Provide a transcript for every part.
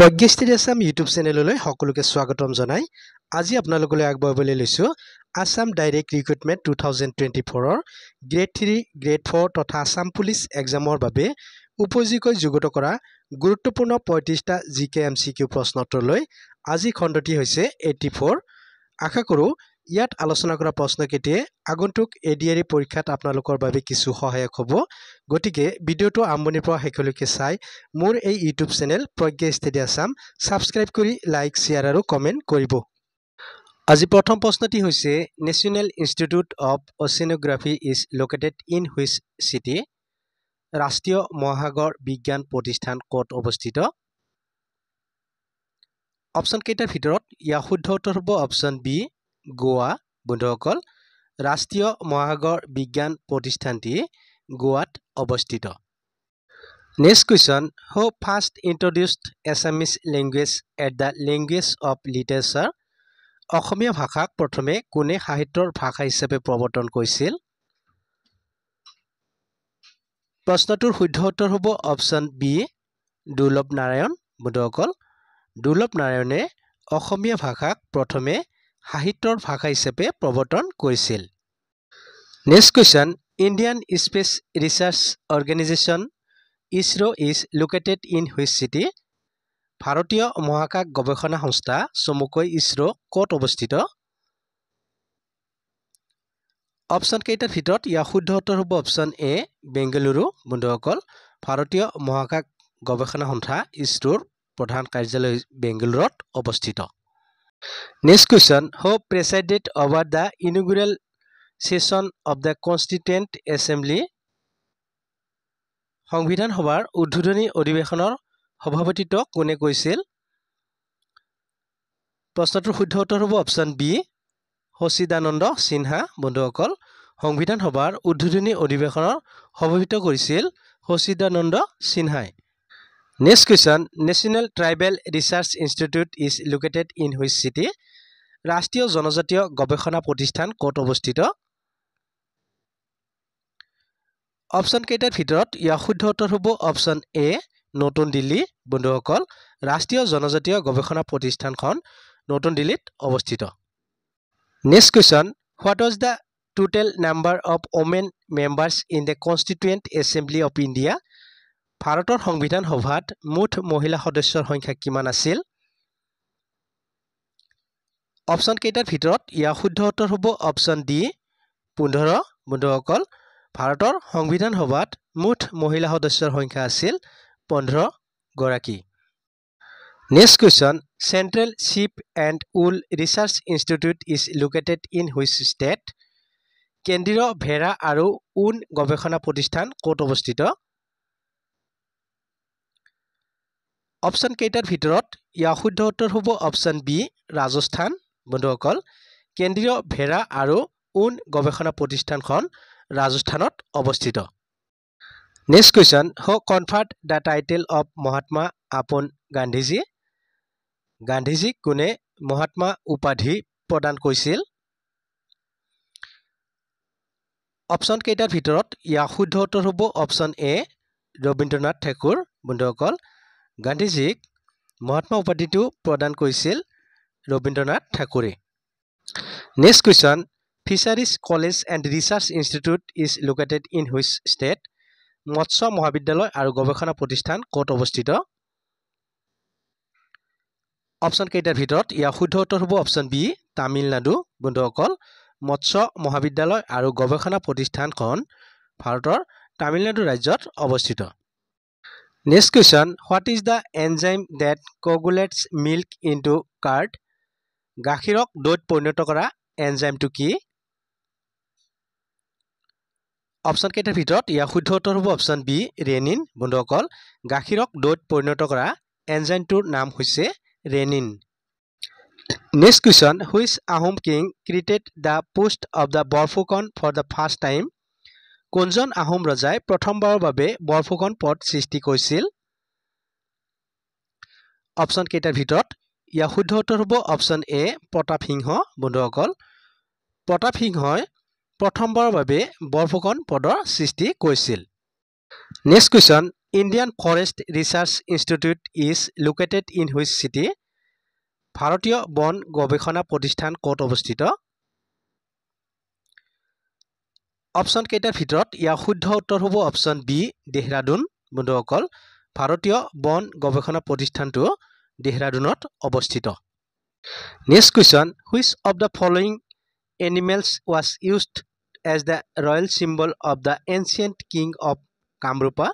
প্ৰজ্ঞাস্থিতি Assam YouTube চেনেললৈ সকলোকে স্বাগতম জনাই আজি আপোনালোকলৈ আগবঢ়াবলৈ লৈছো আসাম ডাইৰেক্ট ৰিক্ৰুটমেন্ট 2024 ৰ গ্ৰেড 3 গ্ৰেড 4 তথা আসাম পুলিচ এক্সামৰ বাবে উপযোগী যুগত কৰা গুৰুত্বপূৰ্ণ 35টা জিকে এমসিকিউ প্ৰশ্নোত্তৰলৈ আজি খণ্ডটি হৈছে 84 আশা কৰো ইয়াত আলোচনা কৰা প্ৰশ্নকেইটিয়ে আগন্তুক এডিআৰই পৰীক্ষাত আপোনালোকৰ বাবে কিছু সহায়ক হ'ব গতিকে ভিডিওটো আৰম্ভণিৰ পৰা শেষলৈকে চাই মোৰ এই YouTube channel Pragyasthiti Assam subscribe কৰি লাইক শেয়াৰ আৰু কমেন্ট কৰিব আজি প্ৰথম প্ৰশ্নটি হৈছে national institute of oceanography is located in which city ৰাষ্ট্ৰীয় মহাসাগৰ বিজ্ঞান প্ৰতিষ্ঠান ক'ত অৱস্থিত অপচন কেইটাৰ ভিতৰত ইয়াৰ শুদ্ধ উত্তৰ হ'ব অপচন বি গোৱা বন্ধুসকল ৰাষ্ট্ৰীয় মহাসাগৰ বিজ্ঞান প্ৰতিষ্ঠানটি গোৱাত অৱস্থিত next question who first introduced Assamese language at the language of literature Asamiya ভাষাক প্ৰথমে কোনে সাহিত্যৰ ভাষা হিচাপে প্ৰৱৰ্তন কৰিছিল প্ৰশ্নটোৰ শুদ্ধ উত্তৰ হ'ব অপচন বি দুৰ্লভ নাৰায়ণ বন্ধুসকল দুৰ্লভ নাৰায়ণে অসমীয়া ভাষাক প্ৰথমে সাহিত্যৰ ভাষা হিচাপে প্ৰৱৰ্তন কৰিছিল next question Indian space research organisation ISRO is located in which city ভাৰতীয় মহাকাশ গৱেষণা সংস্থা চমুকৈ ইছৰো ক'ত অৱস্থিত অপচন কেইটাৰ ভিতৰত ইয়াৰ শুদ্ধ উত্তৰ হ'ব অপচন এ বেংগালুৰু বন্ধুসকল ভাৰতীয় মহাকাশ গৱেষণা সংস্থা ইছৰোৰ প্ৰধান কাৰ্যালয় বেংগালুৰুত অৱস্থিত next question who presided over the inaugural session of the constituent assembly সংবিধান সভাৰ উদ্বোধনী অধিৱেশনৰ সভাপতিত্ব কোনে কৰিছিল প্ৰশ্নটোৰ শুদ্ধ উত্তৰ হ'ব অপচন বি সচিদানন্দ সিনহা বন্ধুসকল সংবিধান সভাৰ উদ্বোধনী অধিৱেশনৰ সভাপতিত্ব কৰিছিল সচিদানন্দ সিনহাই next question national tribal research institute is located in which city ৰাষ্ট্ৰীয় জনজাতীয় গৱেষণা প্ৰতিষ্ঠান ক'ত অৱস্থিত অপচন কেইটাৰ ভিতৰত ইয়াৰ শুদ্ধ উত্তৰ হ'ব অপচন এ নতুন দিল্লী বন্ধুসকল ৰাষ্ট্ৰীয় জনজাতীয় গৱেষণা প্ৰতিষ্ঠানখন নতুন দিল্লীত অৱস্থিত next question what was the total number of women members in the constituent assembly of India ভাৰতৰ সংবিধান সভাত মুঠ মহিলা সদস্যৰ সংখ্যা কিমান আছিল অপচন কেইটাৰ ভিতৰত ইয়াৰ শুদ্ধ উত্তৰ হ'ব অপচন ডি 15 বন্ধুসকল ভাৰতৰ সংবিধান সভাত মুঠ মহিলা সদস্যৰ সংখ্যা আছিল 15 গৰাকী next question Central Sheep and Wool Research institute is located in which state কেন্দ্ৰীয় ভেড়া আৰু ঊণ গৱেষণা প্ৰতিষ্ঠান ক'ত অৱস্থিত অপচন কেইটাৰ ভিতৰত ইয়াৰ শুদ্ধ উত্তৰ হ'ব অপচন বি ৰাজস্থান বন্ধুসকল কেন্দ্ৰীয় ভেড়া আৰু ঊণ গৱেষণা প্ৰতিষ্ঠানখন ৰাজস্থানত অৱস্থিত next question who conferred the title of Mahatma upon Gandhiji গান্ধীজীক কোনে মহাত্মা উপাধি প্ৰদান কৰিছিল অপচন কেইটাৰ ভিতৰত ইয়াৰ শুদ্ধ উত্তৰ হ'ব অপচন এ ৰবীন্দ্ৰনাথ ঠাকুৰ বন্ধুসকল গান্ধীজীক মহাত্মা উপাধিটো প্ৰদান কৰিছিল ৰবীন্দ্ৰনাথ ঠাকুৰে next question fisheries college and research institute is located in which state মৎস্য মহাবিদ্যালয় আৰু গৱেষণা প্ৰতিষ্ঠান ক'ত অৱস্থিত অপচন কেইটাৰ ভিতৰত ইয়াৰ শুদ্ধ উত্তৰ হ'ব অপচন বি তামিলনাডু বন্ধুসকল মৎস্য মহাবিদ্যালয় আৰু গৱেষণা প্ৰতিষ্ঠানখন ভাৰতৰ তামিলনাডু ৰাজ্যত অৱস্থিত next question what is the enzyme that coagulates milk into curd গাখীৰক দৈত পৰিণত কৰা এনজাইমটো কি অপচন কেইটাৰ ভিতৰত ইয়াৰ শুদ্ধ উত্তৰ হ'ব অপচন বি ৰেনিন বন্ধুসকল গাখীৰক দৈত পৰিণত কৰা এনজাইমটোৰ নাম হৈছে rennin next question which Ahom king created the post of the Borphukan for the first time কোনজন আহোম ৰজাই প্ৰথমবাৰৰ বাবে বৰফুকন পদ সৃষ্টি কৰিছিল অপচন কেইটাৰ ভিতৰত ইয়াৰ শুদ্ধ উত্তৰ হ'ব অপচন এ প্ৰতাপ সিংহ বন্ধুসকল প্ৰতাপ সিংহই প্ৰথমবাৰৰ বাবে বৰফুকন পদৰ সৃষ্টি কৰিছিল next question Indian Forest Research Institute is located in which city? ভাৰতীয় বন গৱেষণা প্ৰতিষ্ঠান ক'ত অৱস্থিত? অপশ্যন কেইটাৰ ভিতৰত ইয়াৰ শুদ্ধ উত্তৰ হ'ব অপশ্যন বি দেহৰাদুন। বন্ধুসকল, ভাৰতীয় বন গৱেষণা প্ৰতিষ্ঠানটো দেহৰাদুনত অৱস্থিত। Next question, which of the following animals was used as the royal symbol of the ancient king of Kamarupa?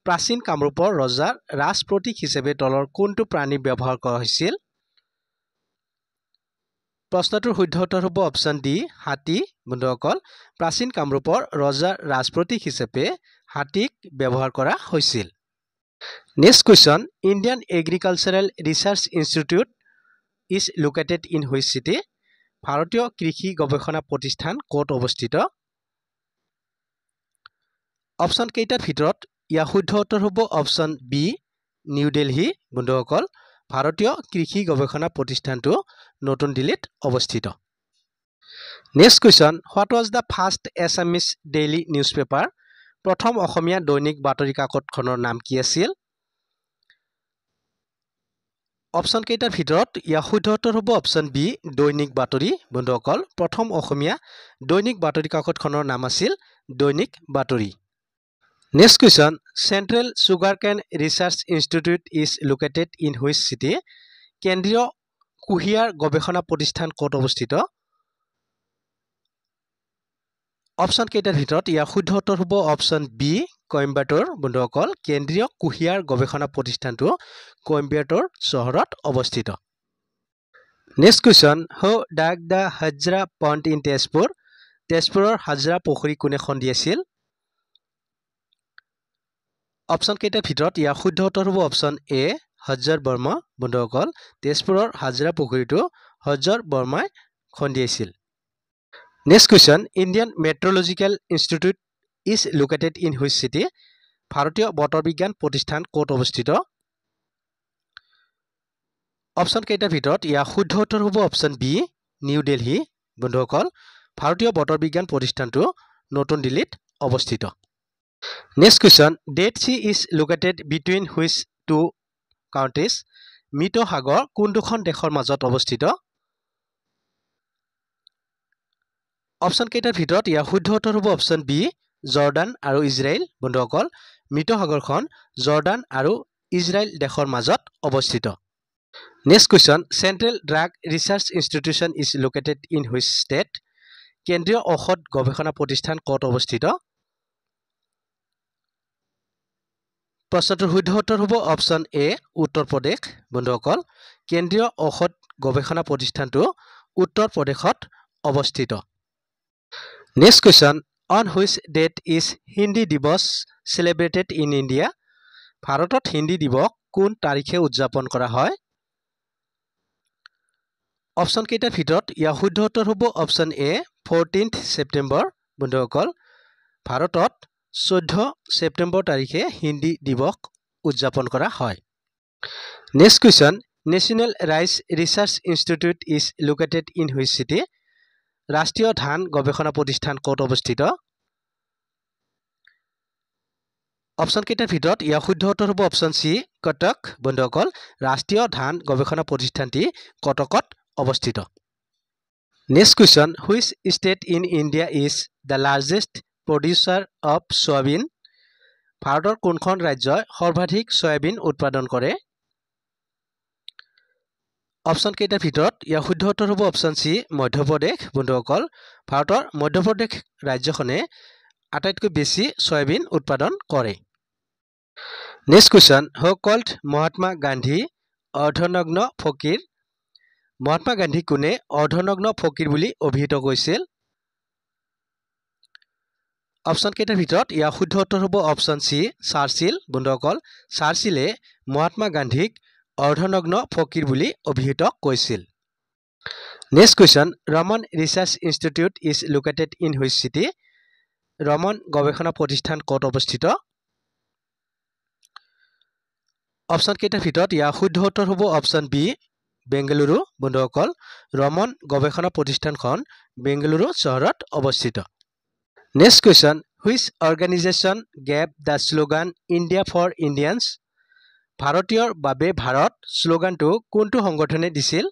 প্ৰাচীন কামৰূপৰ ৰজাৰ ৰাজ প্ৰতীক হিচাপে তলৰ কোনটো প্ৰাণী ব্যৱহাৰ কৰা হৈছিল? প্ৰশ্নটোৰ শুদ্ধ উত্তৰ হ'ব অপশ্যন ডি হাতী। বন্ধুসকল, প্ৰাচীন কামৰূপৰ ৰজাৰ ৰাজ প্ৰতীক হিচাপে হাতীক ব্যৱহাৰ কৰা হৈছিল। Next question, Indian agricultural research institute is located in which city? ভাৰতীয় কৃষি গৱেষণা প্ৰতিষ্ঠান ক'ত অৱস্থিত? অপশ্যন কেইটাৰ ভিতৰত ইয়াৰ শুদ্ধ উত্তৰ হ'ব অপশ্যন বি নিউ দিল্লী। বন্ধুসকল, ভাৰতীয় কৃষি গৱেষণা প্ৰতিষ্ঠানটো নতুন দিল্লীত অৱস্থিত। Next question, what was the first Assamese daily newspaper? প্ৰথম অসমীয়া দৈনিক বাতৰি কাকতখনৰ নাম কি আছিল? অপশ্যন কেইটাৰ ভিতৰত ইয়াৰ শুদ্ধ উত্তৰ হ'ব অপশ্যন বি দৈনিক বাতৰি। বন্ধুসকল, প্ৰথম অসমীয়া দৈনিক বাতৰি কাকতখনৰ নাম আছিল দৈনিক বাতৰি। Next question, Central Sugar Cane Research institute is located in which city? কেন্দ্ৰীয় কুঁহিয়াৰ গৱেষণা প্ৰতিষ্ঠান ক'ত অৱস্থিত? অপশ্যন কেইটাৰ ভিতৰত ইয়াৰ শুদ্ধ উত্তৰ হ'ব অপশ্যন বি কইম্বাটুৰ। বন্ধুসকল, কেন্দ্ৰীয় কুঁহিয়াৰ গৱেষণা প্ৰতিষ্ঠানটো কইম্বাটুৰ চহৰত অৱস্থিত। নেক্সট কুৱেশ্যন, হু ডাগ দ্য হাজৰা পণ্ড ইন তেজপুৰ? তেজপুৰৰ হাজৰা পুখুৰী কোনে খন্দিয়াইছিল? অপশ্যন কেইটাৰ ভিতৰত ইয়াৰ শুদ্ধ উত্তৰ হ'ব অপশ্যন এ হজৰ বৰ্মা। বন্ধুসকল, তেজপুৰৰ হাজৰা পুখুৰীটো হজৰ বৰ্মাই খন্দিয়াইছিল। Next question, Indian meteorological institute is located in which city? ভাৰতীয় বতৰ বিজ্ঞান প্ৰতিষ্ঠান ক'ত অৱস্থিত? অপশ্যন কেইটাৰ ভিতৰত ইয়াৰ শুদ্ধ উত্তৰ হ'ব অপশ্যন বি নিউ দিল্লী। বন্ধুসকল, ভাৰতীয় বতৰ বিজ্ঞান প্ৰতিষ্ঠানটো নতুন দিল্লীত অৱস্থিত। Next question, Dead Sea is located between which two countries? মৃত সাগৰ কোন দুখন দেশৰ মাজত অৱস্থিত? অপশ্যন কেইটাৰ ভিতৰত ইয়াৰ শুদ্ধ উত্তৰ হ'ব অপশ্যন বি জৰ্ডান আৰু ইজৰাইল। বন্ধুসকল, মৃত সাগৰখন জৰ্ডান আৰু ইজৰাইল দেশৰ মাজত অৱস্থিত। Next question, central drug research institution is located in which state? কেন্দ্ৰীয় ঔষধ গৱেষণা প্ৰতিষ্ঠান ক'ত অৱস্থিত? প্ৰশ্নটোৰ শুদ্ধ উত্তৰ হ'ব অপশ্যন এ উত্তৰ প্ৰদেশ। বন্ধুসকল, কেন্দ্ৰীয় ঔষধ গৱেষণা প্ৰতিষ্ঠানটো উত্তৰ প্ৰদেশত অৱস্থিত। Next question, on which date is Hindi Diwas celebrated in India? ভাৰতত হিন্দী দিৱস কোন তাৰিখে উদযাপন কৰা হয়? অপশ্যন কেইটাৰ ভিতৰত ইয়াৰ শুদ্ধ উত্তৰ হ'ব অপশ্যন এ 14 ছেপ্টেম্বৰ। বন্ধুসকল, ভাৰতত 14 ছেপ্টেম্বৰ তাৰিখে হিন্দী দিৱস উদযাপন কৰা হয়। Next question, national rice research institute is located in which city? ৰাষ্ট্ৰীয় ধান গৱেষণা প্ৰতিষ্ঠান ক'ত অৱস্থিত? অপশ্যন কেইটাৰ ভিতৰত ইয়াৰ শুদ্ধ উত্তৰ হ'ব অপশ্যন চি কটক। বন্ধুসকল, ৰাষ্ট্ৰীয় ধান গৱেষণা প্ৰতিষ্ঠানটি কটকত অৱস্থিত। Next question, which state in India is the largest producer of soybean? ভাৰতৰ কোনখন ৰাজ্যই সৰ্বাধিক চয়াবিন উৎপাদন কৰে? অপশ্যন কেইটাৰ ভিতৰত ইয়াৰ শুদ্ধ উত্তৰ হ'ব অপশ্যন চি মধ্যপ্ৰদেশ। বন্ধুসকল, ভাৰতৰ মধ্যপ্ৰদেশ ৰাজ্যখনে আটাইতকৈ বেছি চয়াবিন উৎপাদন কৰে। Next question, who called Mahatma Gandhi অৰ্ধনগ্ন ফকীৰ? মহাত্মা গান্ধী কোনে অৰ্ধনগ্ন ফকীৰ বুলি অভিহিত কৰিছিল? অপশ্যন কেইটাৰ ভিতৰত ইয়াৰ শুদ্ধ উত্তৰ হ'ব অপশ্যন চি চাৰ্চিল। বন্ধুসকল, চাৰ্চিলে মহাত্মা গান্ধীক অৰ্ধনগ্ন ফকীৰ বুলি অভিহিত কৰিছিল। Next question, Raman research institute is located in which city? Raman গৱেষণা প্ৰতিষ্ঠান ক'ত অৱস্থিত? অপশ্যন কেইটাৰ ভিতৰত ইয়াৰ শুদ্ধ উত্তৰ হ'ব অপশ্যন বি বেংগালুৰু। বন্ধুসকল, ৰমন গৱেষণা প্ৰতিষ্ঠানখন বেংগালুৰু চহৰত অৱস্থিত। Next question, Which organization gave the slogan India for Indians? ভাৰতীয়ৰ বাবে ভাৰত শ্লোগানটো কোনটো সংগঠনে দিছিল?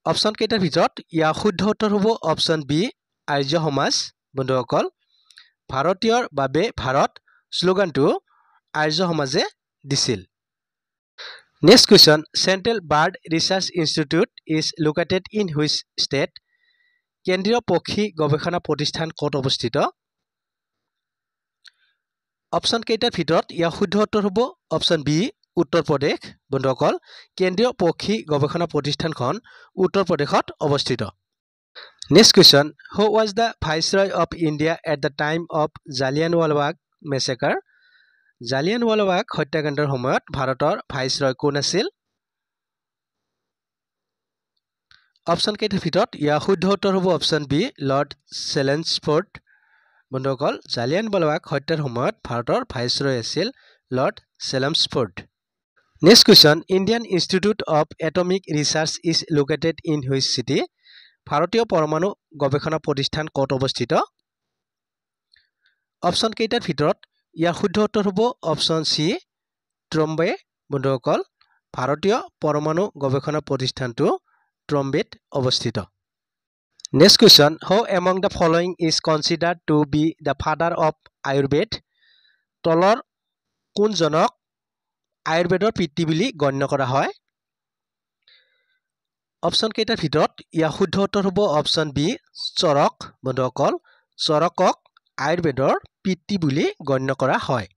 অপশ্যন কেইটাৰ ভিতৰত ইয়াৰ শুদ্ধ উত্তৰ হ'ব অপশ্যন বি আৰ্য সমাজ। বন্ধুসকল ভাৰতীয়ৰ বাবে ভাৰত শ্লোগানটো আৰ্য সমাজে দিছিল। Next question central bird research institute is located in which state? কেন্দ্ৰীয় পক্ষী গৱেষণা প্ৰতিষ্ঠান ক'ত অৱস্থিত? অপশ্যন কেইটাৰ ভিতৰত ইয়াৰ শুদ্ধ উত্তৰ হ'ব অপশ্যন বি উত্তৰ প্ৰদেশ। বন্ধুসকল কেন্দ্ৰীয় পক্ষী গৱেষণা প্ৰতিষ্ঠানখন উত্তৰ প্ৰদেশত অৱস্থিত। Next question who was the viceroy of India at the time of Jallianwala Bagh massacre? Jallianwala Bagh হত্যাকাণ্ডৰ সময়ত ভাৰতৰ ভাইচৰয় কোন আছিল? অপশ্যন কেইটাৰ ভিতৰত ইয়াৰ শুদ্ধ উত্তৰ হ'ব অপশ্যন বি লৰ্ড চেলেঞ্জফৰ্ড। বন্ধুসকল জালিয়ানৱালাবাগ হত্যাৰ সময়ত ভাৰতৰ ভাইচৰয় আছিল Lord Chelmsford. Next question Indian institute of atomic research is located in which city? ভাৰতীয় পৰমাণু গৱেষণা প্ৰতিষ্ঠান ক'ত অৱস্থিত? অপশ্যন কেইটাৰ ভিতৰত ইয়াৰ শুদ্ধ উত্তৰ হ'ব অপশ্যন চি ট্ৰম্বে। বন্ধুসকল ভাৰতীয় পৰমাণু গৱেষণা প্ৰতিষ্ঠানটো ট্ৰম্বেত অৱস্থিত। Next question who among the following is considered to be the father of Ayurveda? তলৰ কোনজনক আয়ুৰ্বেদৰ পিতৃ বুলি গণ্য কৰা হয়? অপশ্যন কেইটাৰ ভিতৰত ইয়াৰ শুদ্ধ উত্তৰ হ'ব অপশ্যন বি চৰক। বন্ধুসকল চৰকক আয়ুৰ্বেদৰ পিতৃ বুলি গণ্য কৰা হয়।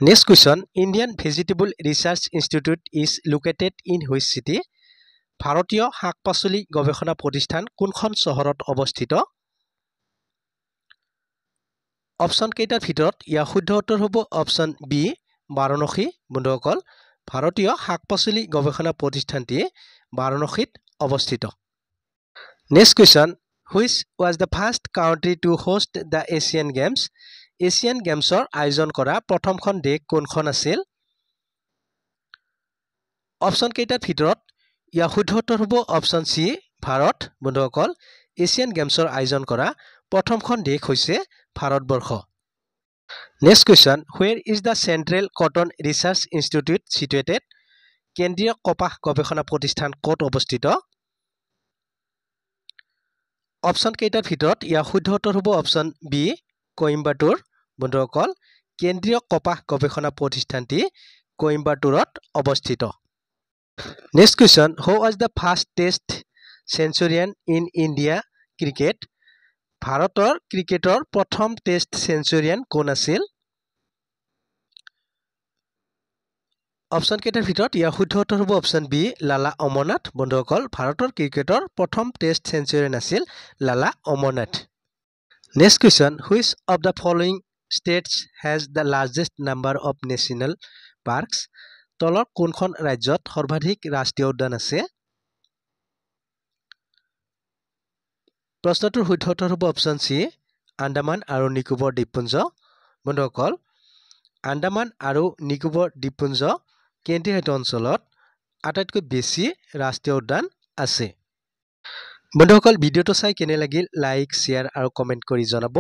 Next question Indian vegetable research institute is located in which city? ভাৰতীয় শাক পাচলি গৱেষণা প্ৰতিষ্ঠান কোনখন চহৰত অৱস্থিত? অপশ্যন কেইটাৰ ভিতৰত ইয়াৰ শুদ্ধ উত্তৰ হ'ব অপশ্যন বি বাৰাণসী। বন্ধুসকল ভাৰতীয় শাক পাচলি গৱেষণা প্ৰতিষ্ঠানটি বাৰাণসীত অৱস্থিত। Next question which was the first country to host the Asian Games? এছিয়ান গেমছৰ আয়োজন কৰা প্ৰথমখন দেশ কোনখন আছিল? অপশ্যন কেইটাৰ ভিতৰত ইয়াৰ শুদ্ধ উত্তৰ হ'ব অপশ্যন চি ভাৰত। বন্ধুসকল এছিয়ান গেমছৰ আয়োজন কৰা প্ৰথমখন দেশ হৈছে Bharatvarsha. Next question where is the central cotton research institute situated? কেন্দ্ৰীয় কপাহ গৱেষণা প্ৰতিষ্ঠান ক'ত অৱস্থিত? অপশ্যন কেইটাৰ ভিতৰত ইয়াৰ শুদ্ধ উত্তৰ হ'ব অপশ্যন বি কইম্বাটুৰ। বন্ধুসকল কেন্দ্ৰীয় কপাহ গৱেষণা প্ৰতিষ্ঠানটি কইম্বাটুৰত অৱস্থিত। Next question who was the first test centurion in India cricket? ভাৰতৰ ক্ৰিকেটৰ প্ৰথম টেষ্ট চেঞ্চুৰিয়ান কোন আছিল? অপশ্যন কেইটাৰ ভিতৰত ইয়াৰ শুদ্ধ উত্তৰ হ'ব অপশ্যন বি লালা অমৰনাথ। বন্ধুসকল ভাৰতৰ ক্ৰিকেটৰ প্ৰথম টেষ্ট চেঞ্চুৰিয়ান আছিল Lala Amarnath. Next question which of the following states has the largest number of national parks? তলৰ কোনখন ৰাজ্যত সৰ্বাধিক ৰাষ্ট্ৰীয় উদ্যান আছে? প্ৰশ্নটোৰ শুদ্ধ উত্তৰ হ'ব অপশ্যন চি আন্দামান আৰু নিকোবৰ দ্বীপপুঞ্জ। বন্ধুসকল আন্দামান আৰু নিকোবৰ দ্বীপপুঞ্জ কেন্দ্ৰীয়শাসিত অঞ্চলত আটাইতকৈ বেছি ৰাষ্ট্ৰীয় উদ্যান আছে। বন্ধুসকল ভিডিঅ'টো চাই কেনে লাগিল লাইক শ্বেয়াৰ আৰু কমেণ্ট কৰি জনাব।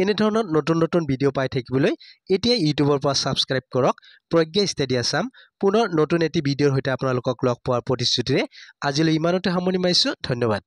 এনেধৰণৰ নতুন নতুন ভিডিঅ' পাই থাকিবলৈ এতিয়া ইউটিউবৰ পৰা ছাবস্ক্ৰাইব কৰক প্ৰজ্ঞা ষ্টাডি আছাম। পুনৰ নতুন এটি ভিডিঅ'ৰ সৈতে আপোনালোকক লগ পোৱাৰ প্ৰতিশ্ৰুতিৰে আজিলৈ ইমানতে সামৰণি মাৰিছোঁ। ধন্যবাদ।